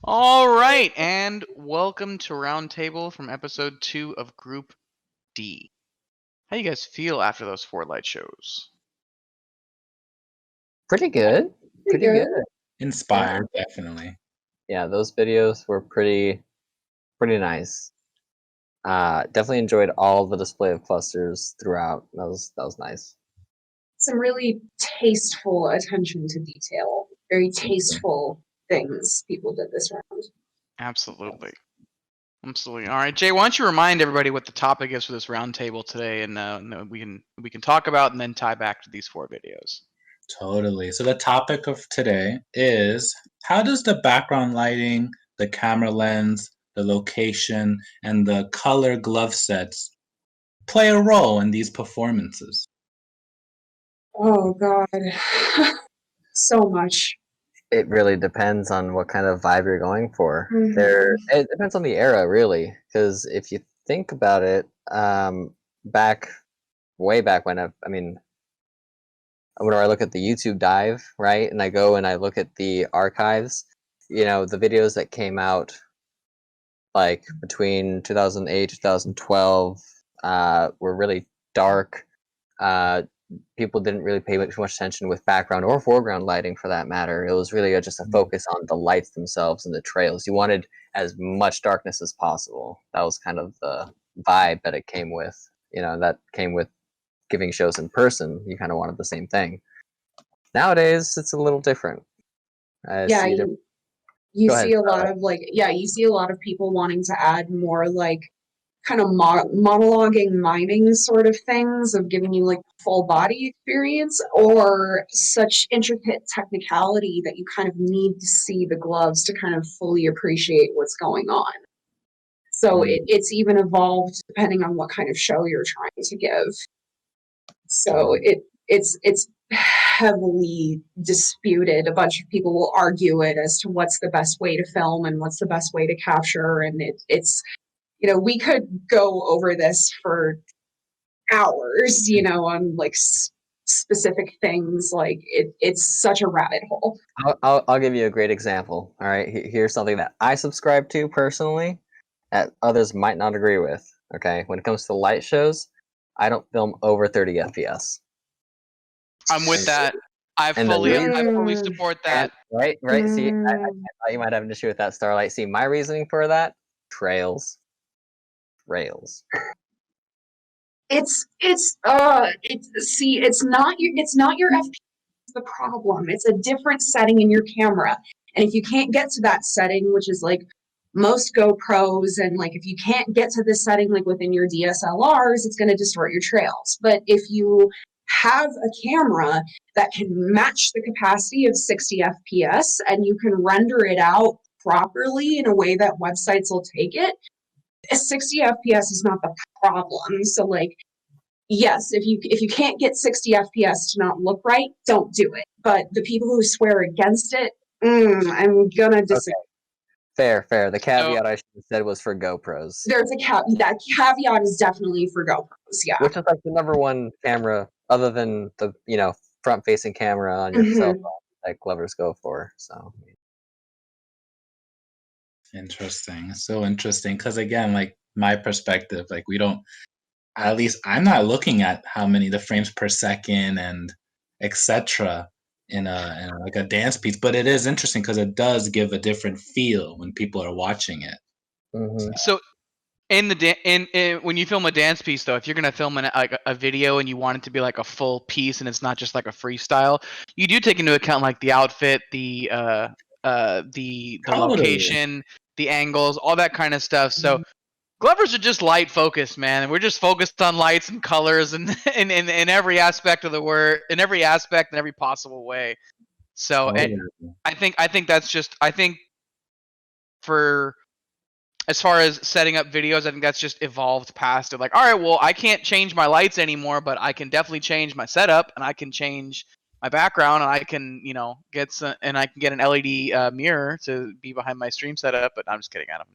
All right, and welcome to Roundtable from episode 2 of Group D. How you guys feel after those 4 light shows? Pretty good. Pretty good. Inspired, definitely. Yeah, those videos were pretty nice. Definitely enjoyed all the display of clusters throughout. That was nice. Some really tasteful attention to detail. Very tasteful things people did this round. Absolutely. Absolutely. All right, Jay, why don't you remind everybody what the topic is for this roundtable today, and we can talk about and then tie back to these 4 videos. Totally. So the topic of today is how does the background lighting, the camera lens, the location, and the color glove sets play a role in these performances? Oh God, so much. It really depends on what kind of vibe you're going for. Mhm. It depends on the era, really, because if you think about it, way back when when I look at the YouTube dive, right, and I go and I look at the archives, the videos that came out like between 2008 2012 were really dark. People didn't really pay too much attention with background or foreground lighting for that matter. It was really just a focus on the lights themselves and the trails. You wanted as much darkness as possible. That was kind of the vibe that it came with. That came with giving shows in person. You kind of wanted the same thing. Nowadays, it's a little different. Yeah, you Go ahead, see a lot Starlight. of you see a lot of people wanting to add more like kind of monologuing miming sort of things of giving you like full body experience or such intricate technicality that you kind of need to see the gloves to kind of fully appreciate what's going on. So it's even evolved depending on what kind of show you're trying to give. So it's heavily disputed. A bunch of people will argue it as to what's the best way to film and what's the best way to capture, and it's we could go over this for hours, on like specific things. Like it's such a rabbit hole. I'll give you a great example. All right, here's something that I subscribe to personally that others might not agree with. Okay, when it comes to light shows, I don't film over 30 FPS. I'm with that. I fully support that. Right. See, I thought you might have an issue with that, Starlight. See, my reasoning for that: trails. It's not your FPS the problem. It's a different setting in your camera. And if you can't get to that setting, which is like most GoPros, and like if you can't get to this setting like within your DSLRs, it's going to distort your trails. But if you have a camera that can match the capacity of 60 FPS and you can render it out properly in a way that websites will take it, 60 FPS is not the problem. So like, yes, if you can't get 60 FPS to not look right, don't do it. But the people who swear against it, I'm gonna disagree. Okay. Fair. The caveat I should have said was for GoPros. There's a that caveat is definitely for GoPros, yeah. Which is like the number one camera, other than the front-facing camera on your cell phone that Glovers go for. So Interesting. So interesting. Because again, like my perspective, like we don't, at least I'm not looking at how many the frames per second and etc. in like a dance piece, but it is interesting because it does give a different feel when people are watching it. So when you film a dance piece, though, if you're gonna film a video and you want it to be like a full piece and it's not just like a freestyle, you do take into account like the outfit, the location, the angles, all that kind of stuff. So Glovers are just light focused, man. We're just focused on lights and colors and in every aspect of the word, in every aspect, in every possible way. So I think that's just for as far as setting up videos, I think that's just evolved past it. Like, all right, well, I can't change my lights anymore, but I can definitely change my setup, and I can change my background, and I can, get an LED mirror to be behind my stream setup. But I'm just kidding, Adam.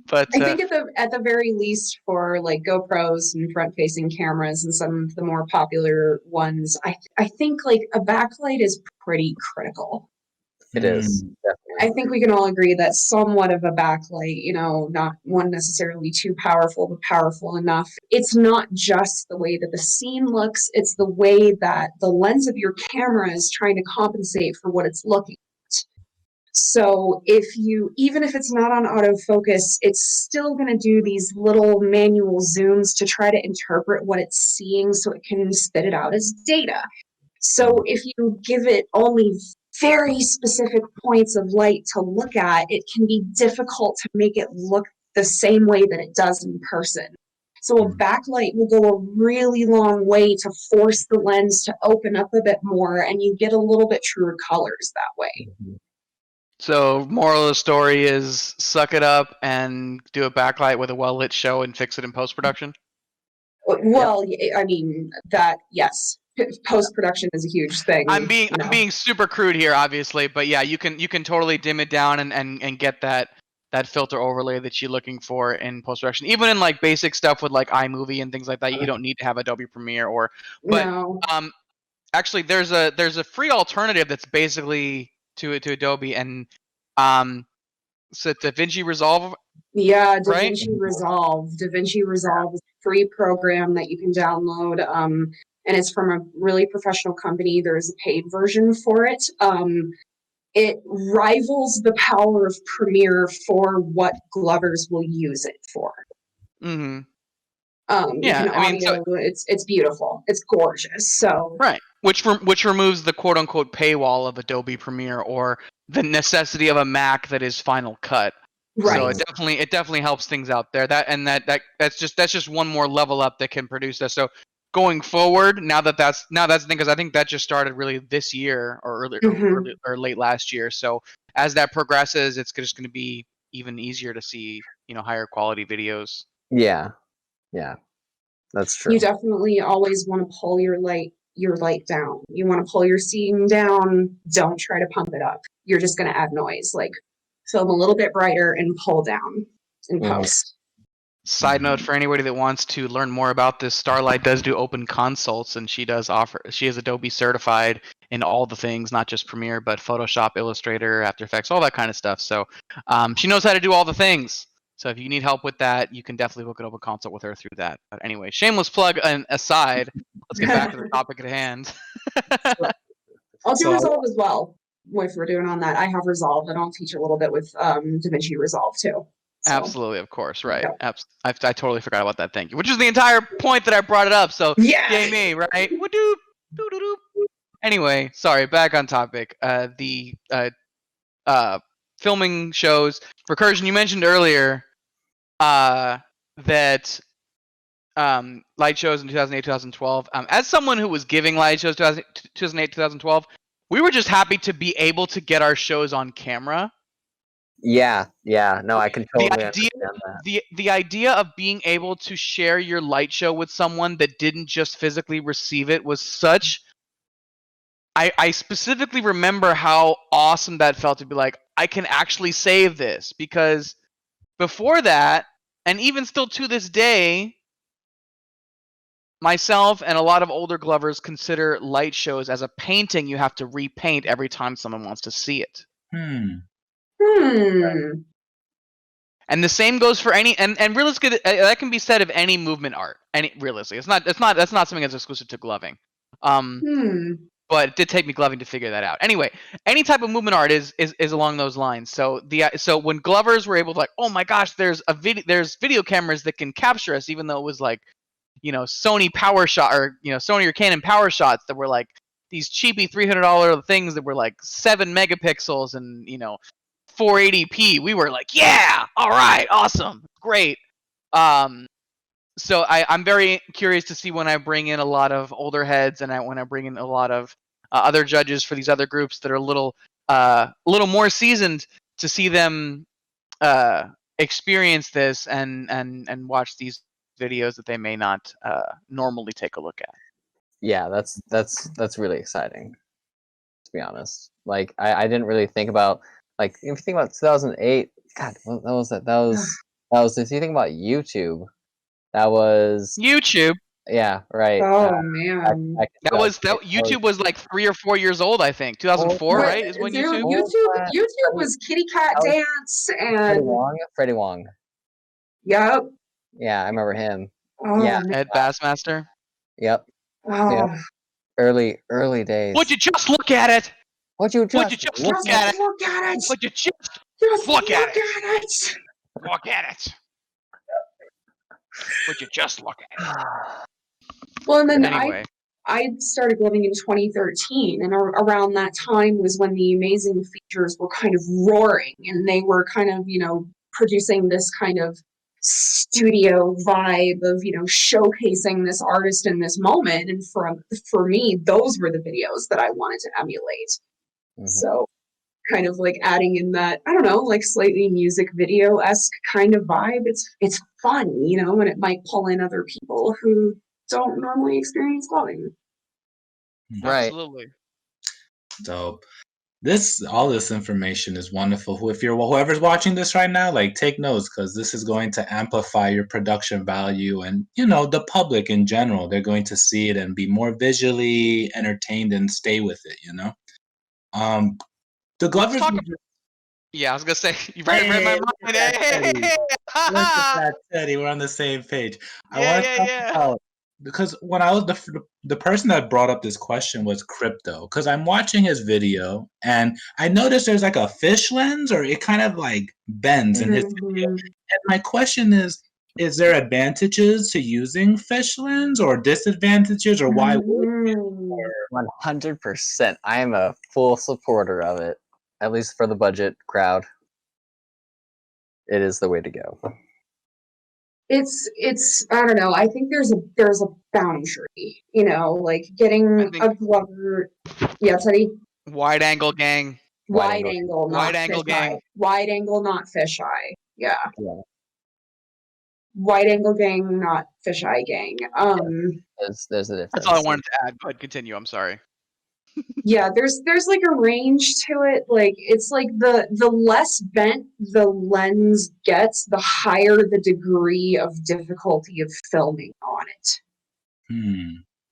But I think at the very least for like GoPros and front-facing cameras and some of the more popular ones, I think like a backlight is pretty critical. It is Mm. I definitely. think we can all agree that somewhat of a backlight, not one necessarily too powerful, but powerful enough. It's not just the way that the scene looks, it's the way that the lens of your camera is trying to compensate for what it's looking at. So even if it's not on autofocus, it's still going to do these little manual zooms to try to interpret what it's seeing so it can spit it out as data. So if you give it only very specific points of light to look at, it can be difficult to make it look the same way that it does in person. So a backlight will go a really long way to force the lens to open up a bit more, and you get a little bit truer colors that way. So, moral of the story is suck it up and do a backlight with a well-lit show and fix it in post-production. Well, I mean, yes. Post-production is a huge thing. I'm being super crude here, obviously, but yeah, you can totally dim it down and get that filter overlay that you're looking for in post-production. Even in like basic stuff with like iMovie and things like that, you don't need to have Adobe Premiere but No. actually there's a free alternative that's basically to Adobe, and so DaVinci Resolve, Yeah, right? DaVinci Resolve. DaVinci Resolve is a free program that you can download, and it's from a really professional company. There's a paid version for it. It rivals the power of Premiere for what Glovers will use it for. Mm-hmm. You Yeah, can I mean, so audio. It's beautiful. It's gorgeous. So right, which removes the quote unquote paywall of Adobe Premiere or the necessity of a Mac that is Final Cut. right. So it definitely helps things out there. That's just one more level up that can produce this. So going forward, now that's the thing, because I think that just started really this year or or late last year. So as that progresses, it's just going to be even easier to see higher quality videos. Yeah, that's true. You definitely always want to pull your light down. You want to pull your scene down. Don't try to pump it up. You're just going to add noise. Like film a little bit brighter and pull down in post. Side note for anybody that wants to learn more about this, Starlight does do open consults, and she is Adobe certified in all the things, not just Premiere, but Photoshop, Illustrator, After Effects, all that kind of stuff. So she knows how to do all the things. So if you need help with that, you can definitely book an open consult with her through that. But anyway, shameless plug aside, let's get back to the topic at hand. I'll do So- Resolve as well. If we're doing on that, I have Resolve, and I'll teach a little bit with DaVinci Resolve too. So, Absolutely, of course, right. Yeah. I totally forgot about that. Thank you. Which is the entire point that I brought it up. So yeah. yay me, right? Woo-doo, doo-doo-doo. Anyway, sorry. Back on topic. The filming shows. Recursion, you mentioned earlier that light shows in 2008, 2012. As someone who was giving light shows 2008, 2012, we were just happy to be able to get our shows on camera. Yeah. No, I can totally understand that. The idea of being able to share your light show with someone that didn't just physically receive it was such. I specifically remember how awesome that felt to be like, I can actually save this, because before that, and even still to this day, myself and a lot of older Glovers consider light shows as a painting you have to repaint every time someone wants to see it. And the same goes for any and realistically, that can be said of any movement art. Realistically, that's not something that's exclusive to gloving. But it did take me gloving to figure that out. Anyway, any type of movement art is along those lines. So when Glovers were able to, like, oh my gosh, there's video cameras that can capture us, even though it was like, Sony PowerShot or Sony or Canon PowerShots that were like these cheapy $300 things that were like 7 megapixels and 480p. We were like, yeah, all right, awesome, great. So I'm very curious to see when I bring in a lot of older heads and when I bring in a lot of other judges for these other groups that are a little more seasoned, to see them experience this and watch these videos that they may not normally take a look at. Yeah, that's really exciting, to be honest. Like I didn't really think about, like, if you think about 2008, God, that was if you think about YouTube, that was YouTube. Yeah, right. Oh man. back in That was 2008, YouTube was like 3 or 4 years old, I think. 2004, Oh, right? Is when Dude, YouTube. YouTube was Kitty Cat that was Dance Freddie and Wong. Freddie Wong. yep. Yeah, I remember him. Oh Yeah. man. Ed Bassmaster. Yep. Oh, Early days. Would you just look at it? Would you Would you just just look look at at it? look at it. Would you just Just look at it? it. Look at it? Would you just look at it? Well, and then Anyway, I started living in 2013, and around that time was when the amazing features were kind of roaring, and they were kind of, producing this kind of studio vibe of, showcasing this artist in this moment. And for me, those were the videos that I wanted to emulate. Mhm. So kind of like adding in that, I don't know, like slightly music video-esque kind of vibe. It's fun, and it might pull in other people who don't normally experience clothing. Right. absolutely. Dope. All this information is wonderful. If whoever's watching this right now, like take notes, because this is going to amplify your production value, and the public in general, they're going to see it and be more visually entertained and stay with it. The Glovers. talk Yeah, I was gonna say you read my mind. Look at that, Teddy. Look at Yeah, that, Teddy. We're on the same page. I yeah, want to talk yeah. about, because when I was the person that brought up this question was Crypto, because I'm watching his video and I noticed there's like a fish lens, or it kind of like bends in his video. And my question is there advantages to using fish lens or disadvantages, or why would 100%. I am a full supporter of it. At least for the budget crowd, it is the way to go. It's I don't know. I think there's a boundary, like getting a Glover. Yeah, Teddy. Wide angle gang. Wide angle, not Wide angle gang. fisheye. Wide angle, not fisheye. Yeah. Yeah. Wide angle gang, not fisheye gang. There's a difference. That's all I wanted to add. But continue. I'm sorry. Yeah, there's like a range to it. Like it's like the less bent the lens gets, the higher the degree of difficulty of filming on it.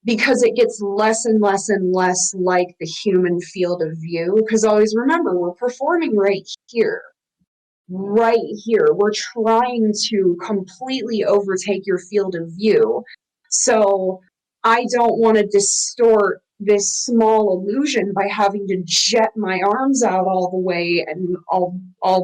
Because it gets less and less and less like the human field of view. Because always remember, we're performing right here. Right here. We're trying to completely overtake your field of view. So I don't want to distort this small illusion by having to jet my arms out all the way and all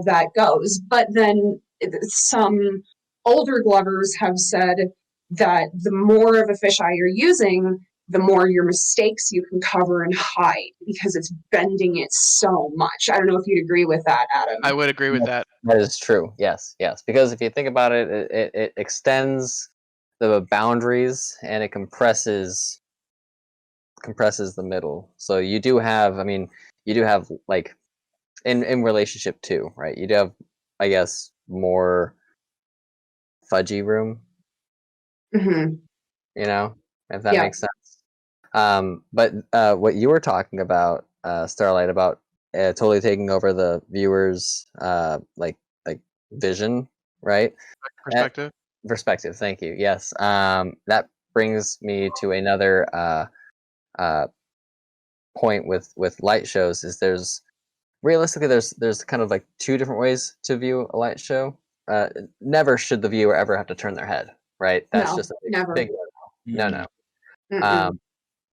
that goes. But then some older Glovers have said that the more of a fisheye you're using, the more your mistakes you can cover and hide because it's bending it so much. I don't know if you'd agree with that, Adam. I would agree with that. That is true. Yes. Because if you think about it, it extends the boundaries and it compresses the middle. So you do have, like in relationship too, right? You do have, I guess, more fudgy room. Mm-hmm. If that makes sense. But what you were talking about, Starlight, about totally taking over the viewers' like vision, right? Perspective. Thank you. Yes. That brings me to another point with light shows. Is there's kind of like two different ways to view a light show. Never should the viewer ever have to turn their head, right? That's just a big no.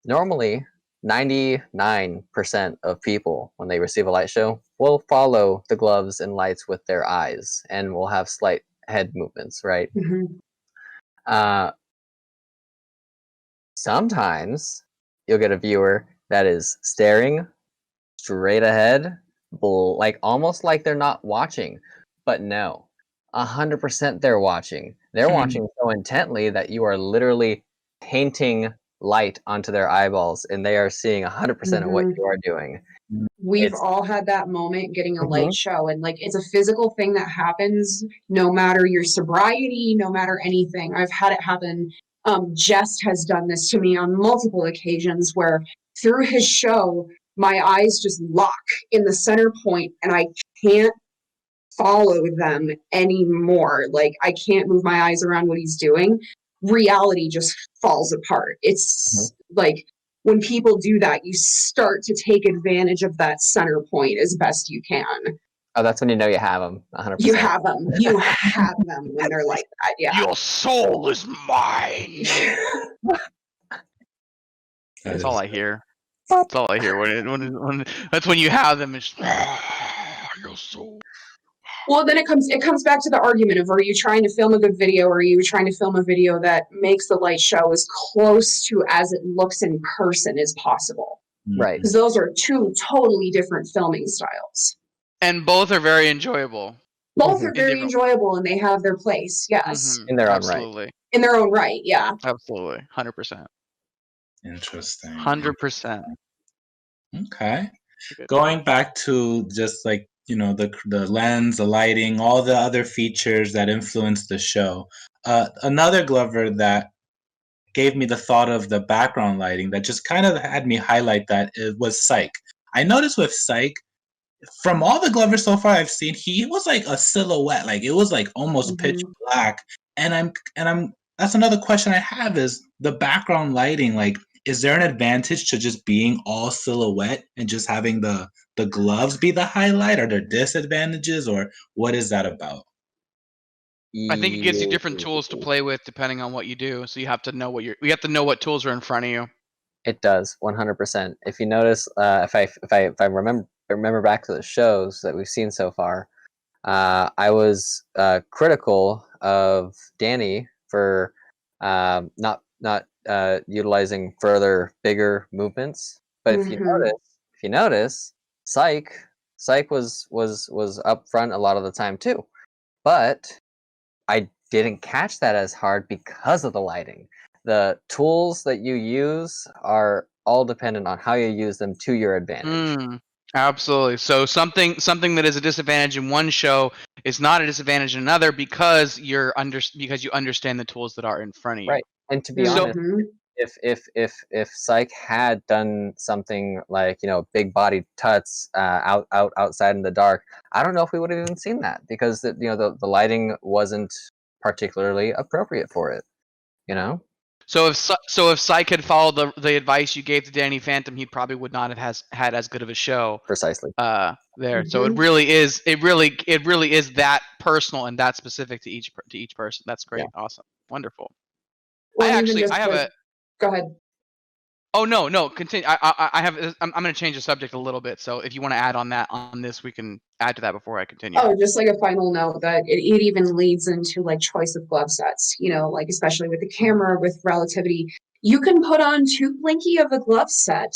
Normally, 99% of people, when they receive a light show, will follow the gloves and lights with their eyes and will have slight head movements, right? Sometimes you'll get a viewer that is staring straight ahead, like almost like they're not watching, but no, 100% they're watching. They're watching so intently that you are literally painting light onto their eyeballs, and they are seeing 100% of what you are doing. We've all had that moment getting a light show, and like it's a physical thing that happens no matter your sobriety, no matter anything. I've had it happen. Jest has done this to me on multiple occasions where through his show, my eyes just lock in the center point and I can't follow them anymore. Like I can't move my eyes around what he's doing. reality just falls apart. It's like when people do that, you start to take advantage of that center point as best you can. Oh, that's when you know you have them. 100%. You have them. You have them when they're like that. Yeah. Your soul is mine. That's all I hear. That's all I hear when that's when you have them. It's your soul. Well, then it comes back to the argument of, are you trying to film a good video, or are you trying to film a video that makes the light show as close to as it looks in person as possible? Right. Because those are two totally different filming styles. And both are very enjoyable. Both are very enjoyable, and they have their place. Yes, in their own Absolutely. right. In their own right. Yeah. Absolutely. 100%. Interesting. 100%. Okay. Going back to just like, you know, the lens, the lighting, all the other features that influence the show. Another Glover that gave me the thought of the background lighting that just kind of had me highlight that it was Psych. I noticed with Psych, from all the Glovers so far I've seen, he was like a silhouette, like it was like almost pitch black. And I'm that's another question I have is the background lighting. Like, is there an advantage to just being all silhouette and just having the gloves be the highlight? Are there disadvantages, or what is that about? I think it gives you different tools to play with depending on what you do. So you have to know you have to know what tools are in front of you. It does 100%. If you notice, if I remember back to the shows that we've seen so far, I was critical of Danny for not utilizing further bigger movements. But if you notice, Psych was up front a lot of the time too. But I didn't catch that as hard because of the lighting. The tools that you use are all dependent on how you use them to your advantage. Absolutely. So something that is a disadvantage in one show is not a disadvantage in another because you understand the tools that are in front of you. Right. And to be honest, if Psych had done something like, you know, big body tuts outside in the dark, I don't know if we would have even seen that because the lighting wasn't particularly appropriate for it. You know. So if Psych had followed the advice you gave to Danny Phantom, he probably would not have had as good of a show. Precisely. There. So it really is that personal and that specific to each person. That's great. Yeah. Awesome. Wonderful. Well, go ahead. Oh no, continue. I'm going to change the subject a little bit. So if you want to add on this, we can add to that before I continue. Oh, just like a final note that it even leads into like choice of glove sets, you know, like especially with the camera, with relativity, you can put on too blinky of a glove set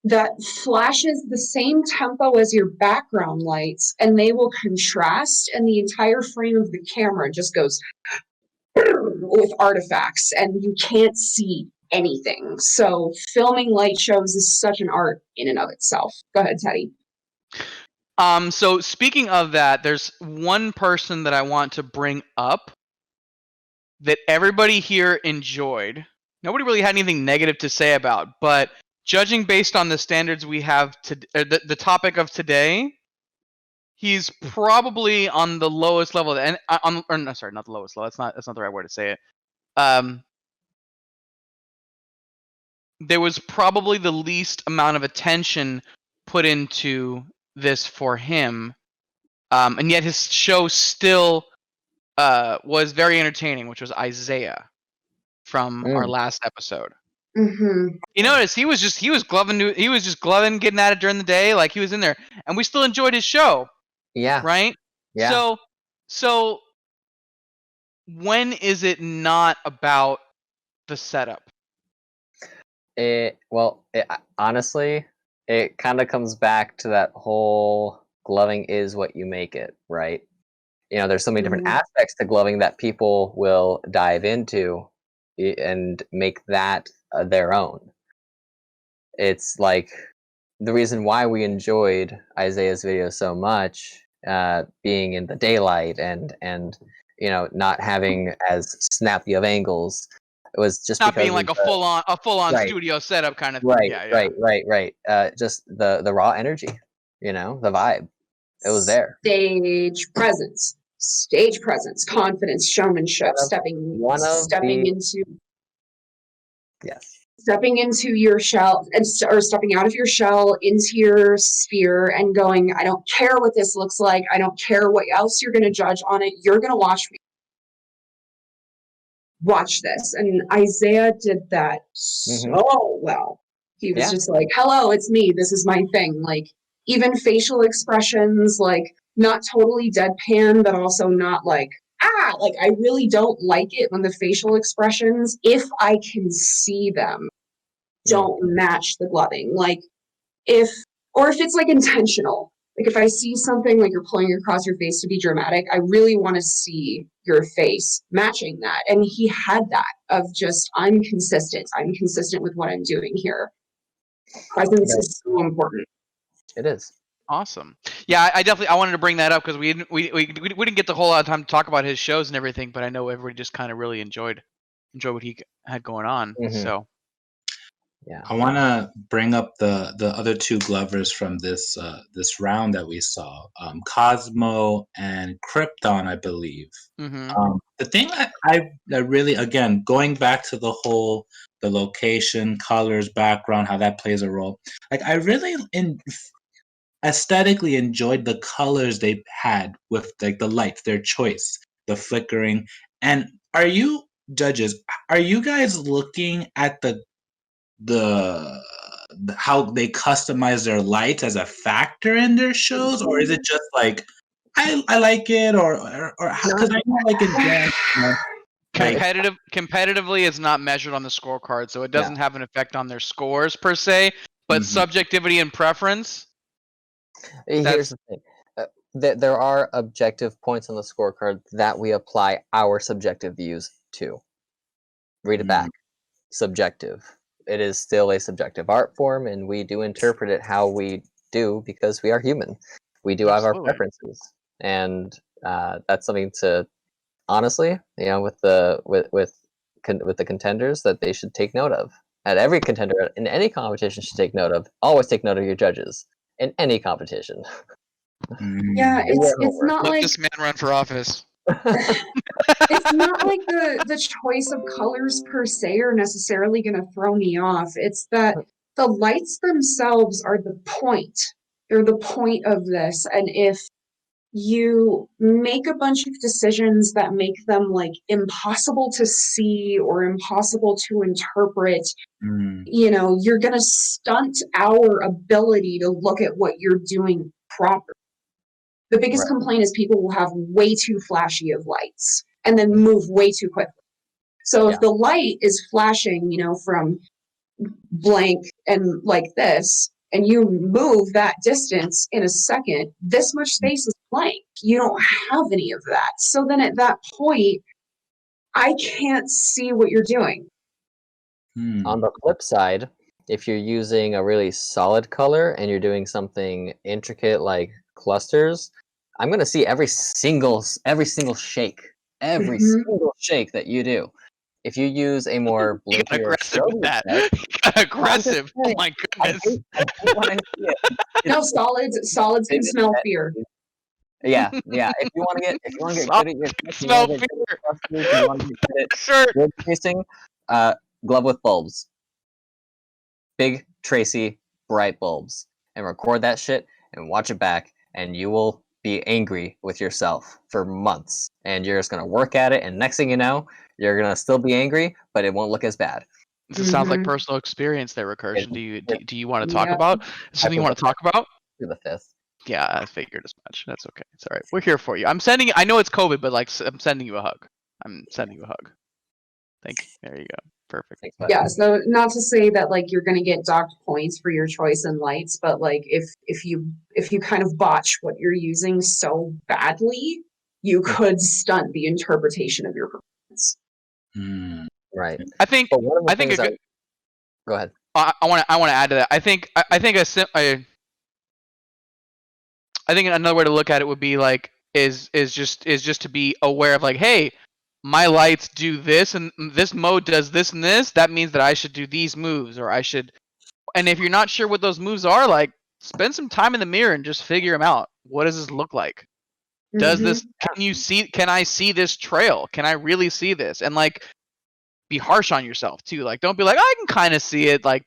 that flashes the same tempo as your background lights, and they will contrast, and the entire frame of the camera just goes with artifacts, and you can't see anything. So filming light shows is such an art in and of itself. Go ahead, Teddy. So speaking of that, there's one person that I want to bring up that everybody here enjoyed. Nobody really had anything negative to say about, but judging based on the standards we have the topic of today, he's probably on the lowest level. And sorry, not the lowest level. That's not the right word to say it. There was probably the least amount of attention put into this for him, and yet his show still was very entertaining, which was Isaiah from our last episode. You notice he was just gloving, getting at it during the day, like he was in there, and we still enjoyed his show. Yeah. Right. Yeah. So when is it not about the setup? Honestly, it kind of comes back to that whole gloving is what you make it, right? You know, there's so many different aspects to gloving that people will dive into and make that their own. It's like the reason why we enjoyed Isaiah's video so much, being in the daylight and you know, not having as snappy of angles. It was just not because being like a full on studio setup kind of thing. Right. Just the raw energy, you know, the vibe. It was there. Stage presence. stage presence, confidence, showmanship, stepping into Yes. stepping into your shell or stepping out of your shell into your sphere and going, I don't care what this looks like. I don't care what else you're going to judge on it. You're going to watch me. Watch this. And Isaiah did that so well. He was just like, hello, it's me. This is my thing. Like, even facial expressions, like, not totally deadpan, but also not like, like, I really don't like it when the facial expressions, if I can see them, don't match the gloving. Like, if it's like intentional. Like, if I see something like you're pulling across your face to be dramatic, I really want to see your face matching that. And he had that of just, I'm consistent with what I'm doing here. Presence is so important. It is. Awesome. Yeah, I wanted to bring that up because we didn't get the whole lot of time to talk about his shows and everything, but I know everybody just kind of really enjoyed what he had going on. So yeah, I want to bring up the other two glovers from this round that we saw, Cosmo and Krypton, I believe. The thing that I really, again, going back to the location, colors, background, how that plays a role. Like, I really aesthetically enjoyed the colors they had with like the lights, their choice, the flickering. And are you judges? Are you guys looking at the how they customize their lights as a factor in their shows, or is it just like I like it, or because I know like in dance, competitively it's not measured on the scorecard, so it doesn't have an effect on their scores per se, but subjectivity and preference. Here's the thing. There are objective points on the scorecard that we apply our subjective views to. Read it back. Subjective. It is still a subjective art form, and we do interpret it how we do because we are human. We do have our preferences, and that's something to honestly, with the contenders, that they should take note of. That every contender in any competition should take note of. Always take note of your judges in any competition. Yeah, it's not like this man run for office. It's not like the choice of colors per se are necessarily going to throw me off. It's that the lights themselves are the point. They're the point of this. And if you make a bunch of decisions that make them like impossible to see or impossible to interpret, you're going to stunt our ability to look at what you're doing properly. The biggest complaint is people will have way too flashy of lights and then move way too quickly. So if the light is flashing, from blank and like this, and you move that distance in a second, this much space is blank. You don't have any of that. So then at that point, I can't see what you're doing. On the flip side, if you're using a really solid color and you're doing something intricate like clusters, I'm going to see every single shake, single shake that you do. If you use a more blinky or aggressive with that. Aggressive. Oh my goodness. I hate when I see it. No, solids can smell fear. Yeah. If you want to get good at your smell fear. You want to get good at tracing, glove with bulbs. Big, tracy, bright bulbs. And record that shit and watch it back, and you will be angry with yourself for months. And you're just going to work at it, and next thing you know, you're going to still be angry, but it won't look as bad. This sounds like personal experience there, Recursion. Do you want to talk about? Something you want to talk about? To the fifth. Yeah, I figured as much. That's okay. It's all right. We're here for you. I know it's COVID, but like I'm sending you a hug. Thank you. There you go. Perfect. Yeah, so not to say that like you're going to get docked points for your choice in lights, but like if you kind of botch what you're using so badly, you could stunt the interpretation of your performance. Right. I think go ahead. I want to add to that. I think another way to look at it would be like is just to be aware of like, hey, my lights do this and this mode does this and this. That means that I should do these moves, or I should. And if you're not sure what those moves are, like spend some time in the mirror and just figure them out. What does this look like? Does Mhm. this? Can I see this trail? Can I really see this? And like, be harsh on yourself too. Like, don't be like, I can kind of see it. Like,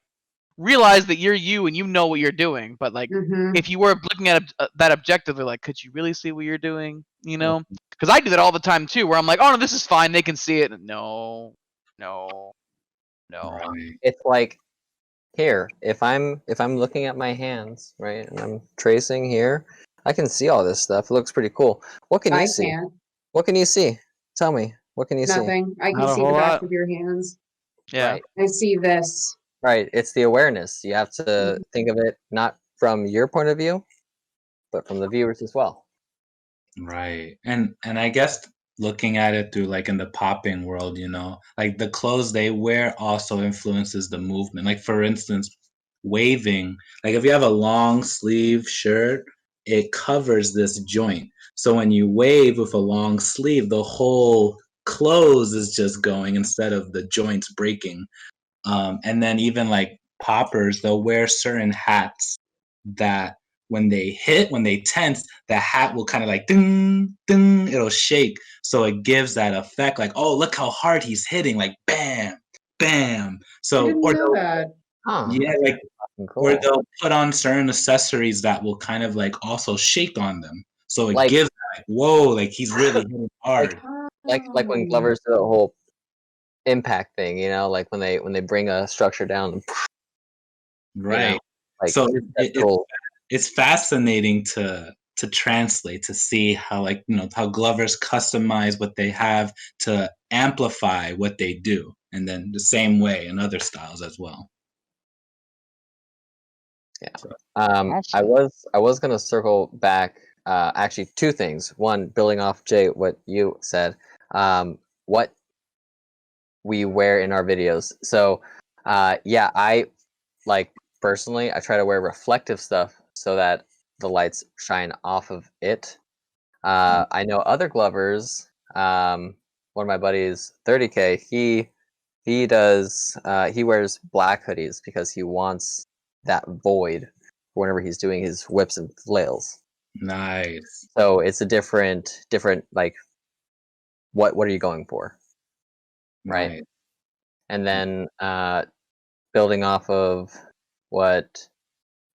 realize that you're you and you know what you're doing. But like, Mhm. if you were looking at that objectively, like, could you really see what you're doing? You know, because I do that all the time too, where I'm like, oh no, this is fine. They can see it. No. Right. It's like here, if I'm looking at my hands, right, and I'm tracing here, I can see all this stuff. It looks pretty cool. What can you I see? can't. What can you see? Tell me. What can you see? Nothing. I can Not a see whole the back lot. of your hands. Yeah. Right. I see this. Right. It's the awareness. You have to think of it not from your point of view, but from the viewers as well. Right. And I guess looking at it through like in the popping world, like the clothes they wear also influences the movement. Like for instance, waving, like if you have a long sleeve shirt, it covers this joint. So when you wave with a long sleeve, the whole clothes is just going instead of the joints breaking. And then even like poppers, they'll wear certain hats that when they tense, the hat will kind of like ding, ding, it'll shake. So it gives that effect like, oh, look how hard he's hitting, like bam, bam. I So, didn't know that. yeah, That's like, fucking or cool. they'll put on certain accessories that will kind of like also shake on them. So it Like gives like, whoa, like he's really hitting like hard. like when Oh. Glovers do the whole impact thing, like when they bring a structure down, Right. like So that's cool. it's fascinating to translate, to see how like how Glovers customize what they have to amplify what they do, and then the same way in other styles as well. Yeah. So, I was gonna circle back. Actually, two things. One, building off Jay, what you said. What we wear in our videos. So, yeah, I like personally, I try to wear reflective stuff so that the lights shine off of it. I know other Glovers. One of my buddies, 30K. He does. He wears black hoodies because he wants that void whenever he's doing his whips and flails. nice. So it's a different like what are you going for, right? Right. And then building off of what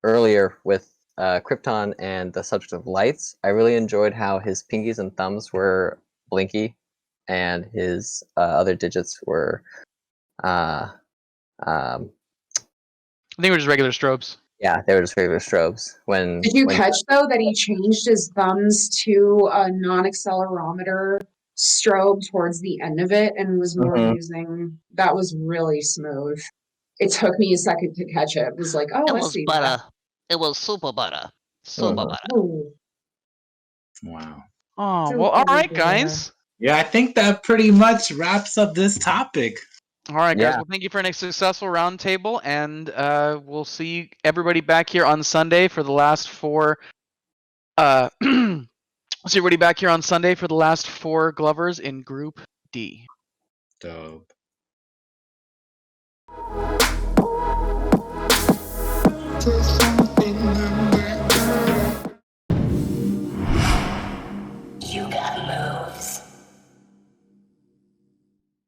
earlier with Krypton and the subject of lights, I really enjoyed how his pinkies and thumbs were blinky, and his other digits were um, I think we're just regular strobes. yeah, they were just regular strobes. Did you catch though that he changed his thumbs to a non-accelerometer strobe towards the end of it and was more Mhm. using that was really smooth. It took me a second to catch it. It was like, oh, It I was see butter. It was super butter. Super Mhm. butter. that. Oh, Wow. Oh well, all right, guys. Yeah, I think that pretty much wraps up this topic. All right, guys. Yeah. Well, thank you for a successful roundtable, and we'll see everybody back here on Sunday for the last four. See everybody back here on Sunday for the last four Glovers in Group D. Dope. Just